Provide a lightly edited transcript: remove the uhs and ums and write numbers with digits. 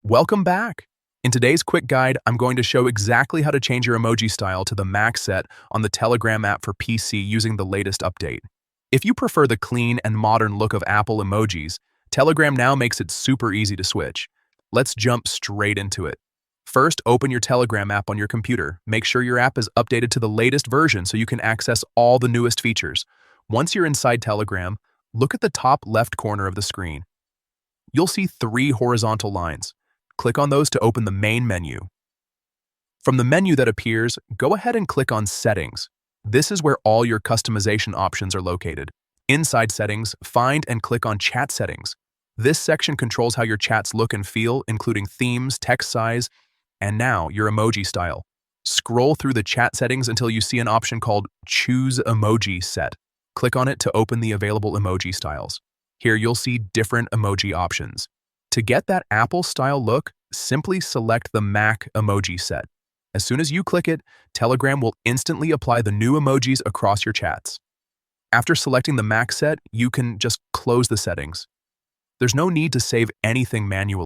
Welcome back! In today's quick guide, I'm going to show exactly how to change your emoji style to the max set on the Telegram app for PC using the latest update. If you prefer the clean and modern look of Apple emojis, Telegram now makes it super easy to switch. Let's jump straight into it. First, open your Telegram app on your computer. Make sure your app is updated to the latest version so you can access all the newest features. Once you're inside Telegram, look at the top left corner of the screen. You'll see three horizontal lines. Click on those to open the main menu. From the menu that appears, go ahead and click on Settings. This is where all your customization options are located. Inside Settings, find and click on Chat Settings. This section controls how your chats look and feel, including themes, text size, and now your emoji style. Scroll through the chat settings until you see an option called Choose Emoji Set. Click on it to open the available emoji styles. Here you'll see different emoji options. To get that Apple-style look, simply select the Mac emoji set. As soon as you click it, Telegram will instantly apply the new emojis across your chats. After selecting the Mac set, you can just close the settings. There's no need to save anything manually.